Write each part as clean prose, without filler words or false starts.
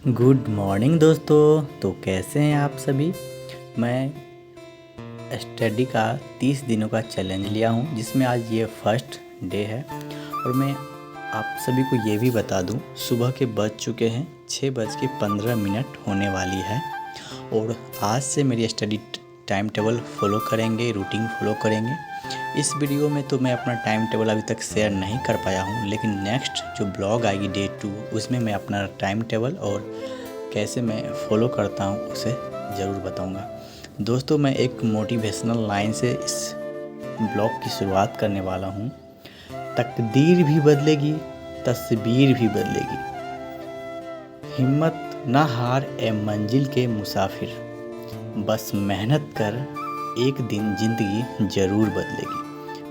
Good morning दोस्तों। तो कैसे हैं आप सभी। मैं स्टडी का 30 दिनों का चैलेंज लिया हूं, जिसमें आज ये फर्स्ट डे है। और मैं आप सभी को ये भी बता दूं, सुबह के बज चुके हैं 6:15 होने वाली है। और आज से मेरी स्टडी टाइम टेबल फॉलो करेंगे, रूटीन फॉलो करेंगे। इस वीडियो में तो मैं अपना टाइम टेबल अभी तक शेयर नहीं कर पाया हूँ, लेकिन नेक्स्ट जो ब्लॉग आएगी डे 2, उसमें मैं अपना टाइम टेबल और कैसे मैं फॉलो करता हूँ उसे ज़रूर बताऊँगा। दोस्तों, मैं एक मोटिवेशनल लाइन से इस ब्लॉग की शुरुआत करने वाला हूँ। तकदीर भी बदलेगी, तस्वीर भी बदलेगी, हिम्मत ना हार ए मंजिल के मुसाफिर, बस मेहनत कर, एक दिन ज़िंदगी ज़रूर बदलेगी।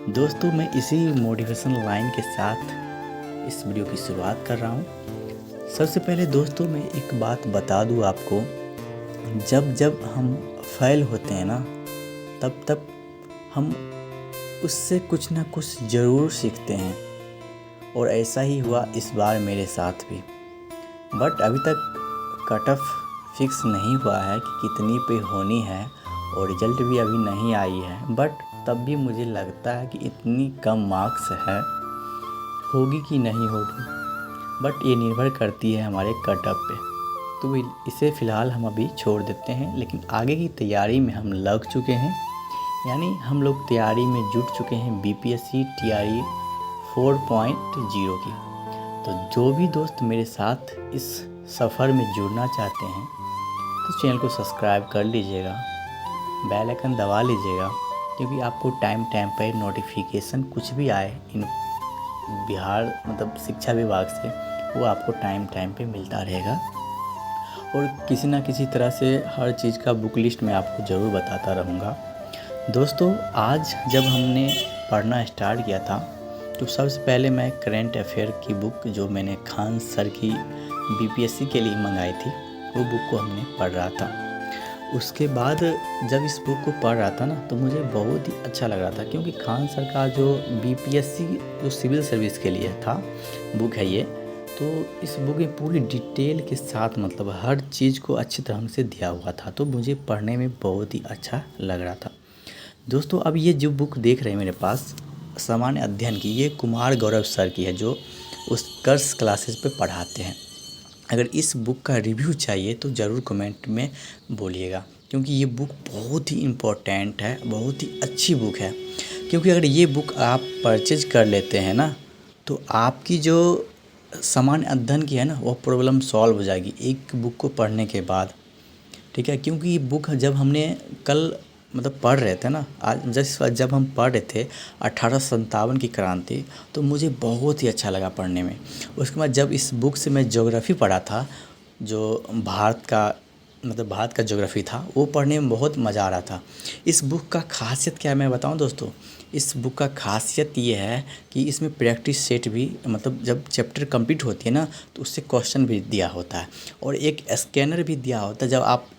दोस्तों, मैं इसी मोटिवेशनल लाइन के साथ इस वीडियो की शुरुआत कर रहा हूँ। सबसे पहले दोस्तों, मैं एक बात बता दूँ आपको, जब जब हम फेल होते हैं ना, तब हम उससे कुछ ना कुछ ज़रूर सीखते हैं। और ऐसा ही हुआ इस बार मेरे साथ भी। बट अभी तक कट ऑफ फिक्स नहीं हुआ है कि कितनी पे होनी है, और रिज़ल्ट भी अभी नहीं आई है। बट तब भी मुझे लगता है कि इतनी कम मार्क्स है, होगी कि नहीं होगी। बट ये निर्भर करती है हमारे कट ऑफ पे। तो इसे फ़िलहाल हम अभी छोड़ देते हैं, लेकिन आगे की तैयारी में हम लग चुके हैं। यानी हम लोग तैयारी में जुट चुके हैं बीपीएससी टीआरई 4.0 की। तो जो भी दोस्त मेरे साथ इस सफ़र में जुड़ना चाहते हैं, तो चैनल को सब्सक्राइब कर लीजिएगा, बेल आइकन दबा लीजिएगा, क्योंकि आपको टाइम टाइम पर नोटिफिकेशन कुछ भी आए इन बिहार शिक्षा विभाग से, वो आपको टाइम टाइम पे मिलता रहेगा। और किसी ना किसी तरह से हर चीज़ का बुक लिस्ट मैं आपको ज़रूर बताता रहूँगा। दोस्तों, आज जब हमने पढ़ना स्टार्ट किया था, तो सबसे पहले मैं करेंट अफेयर की बुक, जो मैंने खान सर की बीपीएससी के लिए मंगाई थी, वो बुक को हमने पढ़ रहा था। उसके बाद जब इस बुक को पढ़ रहा था ना, तो मुझे बहुत ही अच्छा लग रहा था, क्योंकि खान सर का जो बीपीएससी जो सिविल सर्विस के लिए था बुक है ये, तो इस बुक में पूरी डिटेल के साथ हर चीज़ को अच्छी तरह से दिया हुआ था। तो मुझे पढ़ने में बहुत ही अच्छा लग रहा था। दोस्तों, अब ये जो बुक देख रहे हैं मेरे पास, सामान्य अध्ययन की, ये कुमार गौरव सर की है, जो उत्कर्ष क्लासेस पे पढ़ाते हैं। अगर इस बुक का रिव्यू चाहिए तो ज़रूर कमेंट में बोलिएगा, क्योंकि ये बुक बहुत ही इम्पोर्टेंट है, बहुत ही अच्छी बुक है। क्योंकि अगर ये बुक आप परचेज कर लेते हैं ना, तो आपकी जो सामान्य अध्ययन की है ना, वो प्रॉब्लम सॉल्व हो जाएगी एक बुक को पढ़ने के बाद। ठीक है, क्योंकि ये बुक जब हमने कल पढ़ रहे थे ना, आज जब हम पढ़ रहे थे 1857 की क्रांति, तो मुझे बहुत ही अच्छा लगा पढ़ने में। उसके बाद जब इस बुक से मैं ज्योग्राफी पढ़ा था, जो भारत का ज्योग्राफी था, वो पढ़ने में बहुत मज़ा आ रहा था। इस बुक का खासियत क्या है मैं बताऊं दोस्तों। इस बुक का खासियत ये है कि इसमें प्रैक्टिस सेट भी, जब चैप्टर कंप्लीट होती है ना, तो उससे क्वेश्चन भी दिया होता है, और एक स्कैनर भी दिया होता है। जब आप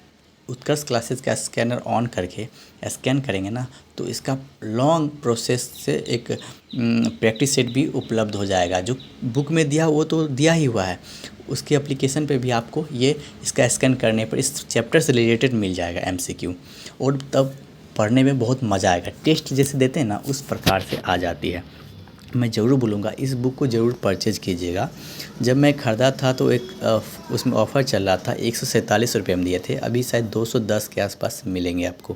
उत्कर्ष क्लासेस का स्कैनर ऑन करके स्कैन करेंगे ना, तो इसका लॉन्ग प्रोसेस से एक प्रैक्टिस सेट भी उपलब्ध हो जाएगा। जो बुक में दिया वो तो दिया ही हुआ है, उसके एप्लीकेशन पे भी आपको ये इसका स्कैन करने पर इस चैप्टर से रिलेटेड मिल जाएगा एमसीक्यू, और तब पढ़ने में बहुत मज़ा आएगा। टेस्ट जैसे देते हैं ना, उस प्रकार से आ जाती है। मैं ज़रूर बोलूँगा, इस बुक को ज़रूर परचेज़ कीजिएगा। जब मैं ख़रीदा था तो एक उसमें ऑफ़र चल रहा था, 147 रुपये में दिए थे, अभी शायद 210 के आसपास मिलेंगे आपको।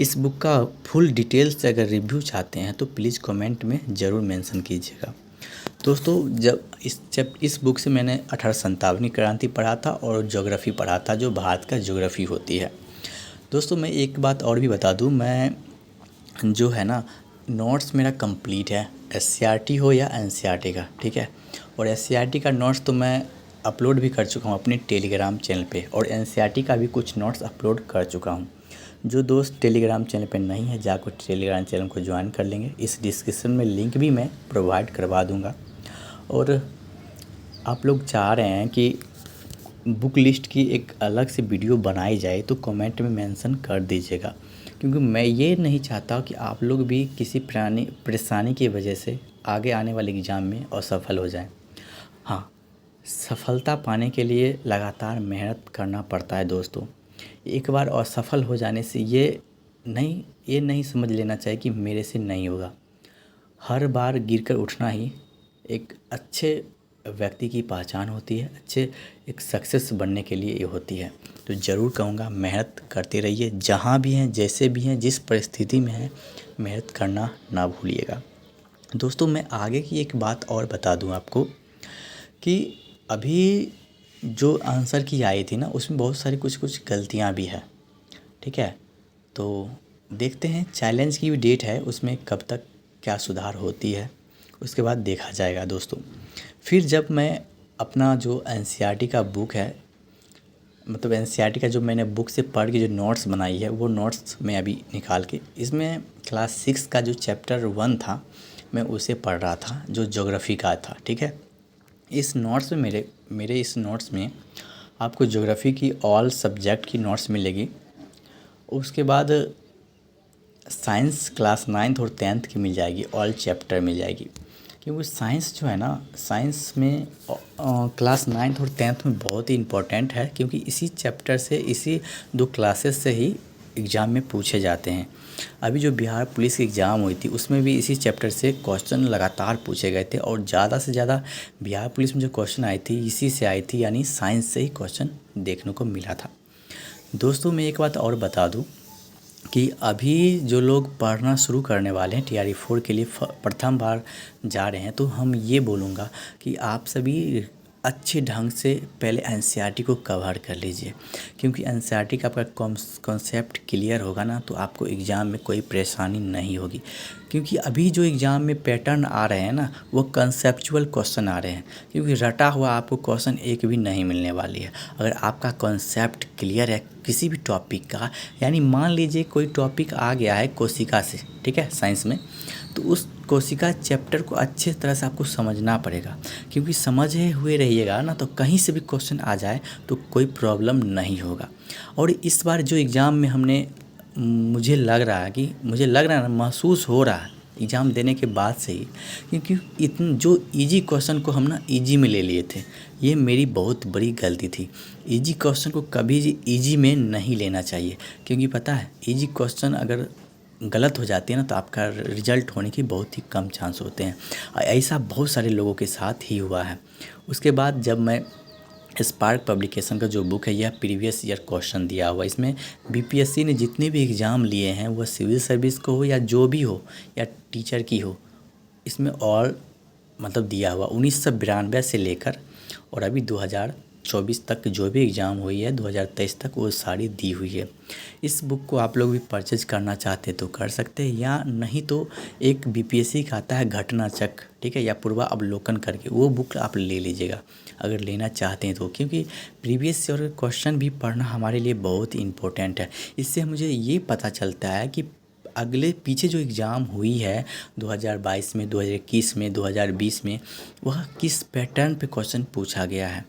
इस बुक का फुल डिटेल्स से अगर रिव्यू चाहते हैं तो प्लीज़ कमेंट में ज़रूर मेंशन कीजिएगा। दोस्तों, जब इस बुक से मैंने 1857 क्रांति पढ़ा था और ज्योग्राफी पढ़ा था, जो भारत का ज्योग्राफी होती है। दोस्तों, मैं एक बात और भी बता दूँ, मैं जो है ना, नोट्स मेरा कंप्लीट है, एससीईआरटी हो या एनसीईआरटी का, ठीक है। और एससीईआरटी का नोट्स तो मैं अपलोड भी कर चुका हूँ अपने टेलीग्राम चैनल पे, और एनसीईआरटी का भी कुछ नोट्स अपलोड कर चुका हूँ। जो दोस्त टेलीग्राम चैनल पे नहीं है, जाकर टेलीग्राम चैनल को ज्वाइन कर लेंगे। इस डिस्क्रिप्शन में लिंक भी मैं प्रोवाइड करवा दूँगा। और आप लोग चाह रहे हैं कि बुक लिस्ट की एक अलग से वीडियो बनाई जाए, तो कमेंट में मेंशन कर दीजिएगा, क्योंकि मैं ये नहीं चाहता कि आप लोग भी किसी परेशानी की वजह से आगे आने वाले एग्ज़ाम में असफल हो जाएं। हाँ, सफलता पाने के लिए लगातार मेहनत करना पड़ता है दोस्तों। एक बार असफल हो जाने से ये नहीं समझ लेना चाहिए कि मेरे से नहीं होगा। हर बार गिरकर उठना ही एक अच्छे व्यक्ति की पहचान होती है, अच्छे एक सक्सेस बनने के लिए ये होती है। तो ज़रूर कहूँगा मेहनत करते रहिए, जहाँ भी हैं, जैसे भी हैं, जिस परिस्थिति में हैं, मेहनत करना ना भूलिएगा। दोस्तों मैं आगे की एक बात और बता दूँ आपको कि अभी जो आंसर की आई थी ना, उसमें बहुत सारी कुछ गलतियाँ भी है, ठीक है। तो देखते हैं, चैलेंज की भी डेट है, उसमें कब तक क्या सुधार होती है उसके बाद देखा जाएगा दोस्तों। फिर जब मैं अपना जो एनसीईआरटी का बुक है, मतलब एनसीईआरटी का जो मैंने बुक से पढ़ के जो नोट्स बनाई है, वो नोट्स मैं अभी निकाल के इसमें क्लास 6 का जो चैप्टर 1 था मैं उसे पढ़ रहा था, जो ज्योग्राफी का था, ठीक है। इस नोट्स में मेरे इस नोट्स में आपको ज्योग्राफी की ऑल सब्जेक्ट की नोट्स मिलेगी। उसके बाद साइंस क्लास 9th और 10th की मिल जाएगी, ऑल चैप्टर मिल जाएगी। क्योंकि साइंस जो है ना, साइंस में क्लास 9th और 10th में बहुत ही इम्पोर्टेंट है, क्योंकि इसी चैप्टर से, इसी 2 क्लासेस से ही एग्ज़ाम में पूछे जाते हैं। अभी जो बिहार पुलिस की एग्ज़ाम हुई थी उसमें भी इसी चैप्टर से क्वेश्चन लगातार पूछे गए थे, और ज़्यादा से ज़्यादा बिहार पुलिस में जो क्वेश्चन आई थी इसी से आई थी, यानी साइंस से ही क्वेश्चन देखने को मिला था। दोस्तों मैं एक बात और बता दूं कि अभी जो लोग पढ़ना शुरू करने वाले हैं, TRE 4 के लिए प्रथम बार जा रहे हैं, तो हम ये बोलूँगा कि आप सभी अच्छे ढंग से पहले एनसीईआरटी को कवर कर लीजिए, क्योंकि एनसीईआरटी का आपका कॉन्सेप्ट क्लियर होगा ना, तो आपको एग्ज़ाम में कोई परेशानी नहीं होगी। क्योंकि अभी जो एग्ज़ाम में पैटर्न आ रहे हैं ना, वो कंसेप्चुअल क्वेश्चन आ रहे हैं, क्योंकि रटा हुआ आपको क्वेश्चन एक भी नहीं मिलने वाली है। अगर आपका कॉन्सेप्ट क्लियर है किसी भी टॉपिक का, यानी मान लीजिए कोई टॉपिक आ गया है कोशिका से, ठीक है, साइंस में, तो उस कोशिका चैप्टर को अच्छे तरह से आपको समझना पड़ेगा, क्योंकि समझे हुए रहिएगा ना, तो कहीं से भी क्वेश्चन आ जाए तो कोई प्रॉब्लम नहीं होगा। और इस बार जो एग्ज़ाम में हमने, मुझे लग रहा है ना, महसूस हो रहा है एग्ज़ाम देने के बाद से ही, क्योंकि इतने जो इजी क्वेश्चन को हम ना इजी में ले लिए थे, ये मेरी बहुत बड़ी गलती थी। इजी क्वेश्चन को कभी इजी में नहीं लेना चाहिए, क्योंकि पता है इजी क्वेश्चन अगर गलत हो जाती है ना, तो आपका रिजल्ट होने की बहुत ही कम चांस होते हैं। ऐसा बहुत सारे लोगों के साथ ही हुआ है। उसके बाद जब मैं स्पार्क पब्लिकेशन का जो बुक है, यह प्रीवियस ईयर क्वेश्चन दिया हुआ, इसमें बीपीएससी ने जितने भी एग्ज़ाम लिए हैं, वह सिविल सर्विस को हो या जो भी हो या टीचर की हो, इसमें और मतलब दिया हुआ 1992 से लेकर और अभी 2024 तक जो भी एग्ज़ाम हुई है 2023 तक, वो सारी दी हुई है। इस बुक को आप लोग भी परचेज करना चाहते तो कर सकते हैं, या नहीं तो एक बीपीएससी का आता है घटना चक्र, ठीक है, या पूर्वावलोकन करके, वो बुक आप ले लीजिएगा अगर लेना चाहते हैं तो, क्योंकि प्रीवियस ईयर क्वेश्चन भी पढ़ना हमारे लिए बहुत ही इम्पोर्टेंट है। इससे मुझे ये पता चलता है कि अगले पीछे जो एग्ज़ाम हुई है 2022 में, 2021 में, 2020 में, वह किस पैटर्न पे क्वेश्चन पूछा गया है।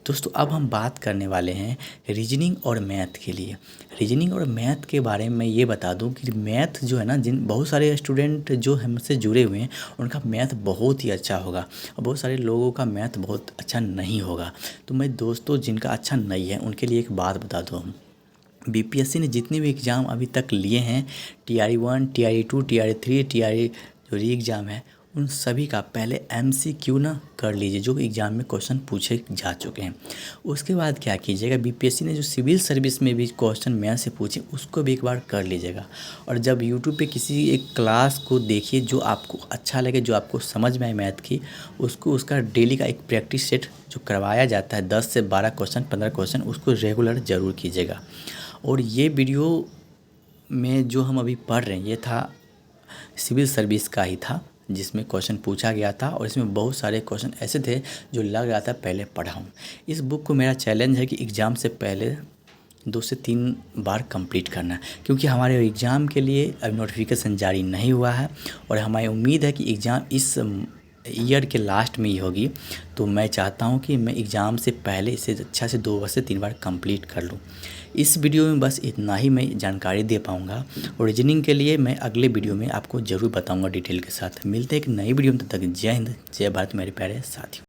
दोस्तों अब हम बात करने वाले हैं रीजनिंग और मैथ के लिए। रीजनिंग और मैथ के बारे में मैं ये बता दूं कि मैथ जो है ना, बहुत सारे स्टूडेंट जो हमसे जुड़े हुए हैं उनका मैथ बहुत ही अच्छा होगा, और बहुत सारे लोगों का मैथ बहुत अच्छा नहीं होगा। तो मैं दोस्तों जिनका अच्छा नहीं है उनके लिए एक बात बता दूँ, बीपीएससी ने जितने भी एग्ज़ाम अभी तक लिए हैं, TRE 1, TRE 2, TRE 3, TRE जो री एग्ज़ाम है, उन सभी का पहले MCQ ना कर लीजिए, जो एग्ज़ाम में क्वेश्चन पूछे जा चुके हैं। उसके बाद क्या कीजिएगा, बीपीएससी ने जो सिविल सर्विस में भी क्वेश्चन मैथ से पूछे उसको भी एक बार कर लीजिएगा। और जब यूट्यूब पे किसी एक क्लास को देखिए जो आपको अच्छा लगे, जो आपको समझ में आए मैथ की, उसको उसका डेली का एक प्रैक्टिस सेट जो करवाया जाता है 10 से 12 क्वेश्चन, 15 क्वेश्चन, उसको रेगुलर ज़रूर कीजिएगा। और ये वीडियो में जो हम अभी पढ़ रहे हैं ये था सिविल सर्विस का ही था, जिसमें क्वेश्चन पूछा गया था, और इसमें बहुत सारे क्वेश्चन ऐसे थे जो लग रहा था पहले पढ़ा हूँ। इस बुक को मेरा चैलेंज है कि एग्ज़ाम से पहले 2 से 3 बार कंप्लीट करना है, क्योंकि हमारे एग्ज़ाम के लिए अभी नोटिफिकेशन जारी नहीं हुआ है, और हमारी उम्मीद है कि एग्ज़ाम इस ईयर के लास्ट में ही होगी। तो मैं चाहता हूं कि मैं एग्ज़ाम से पहले इसे अच्छा से 2 से 3 बार कंप्लीट कर लूं। इस वीडियो में बस इतना ही मैं जानकारी दे पाऊंगा, और रीजनिंग के लिए मैं अगले वीडियो में आपको ज़रूर बताऊंगा डिटेल के साथ। मिलते हैं एक नई वीडियो में, तब तक जय हिंद, जय भारत मेरे प्यारे साथियों।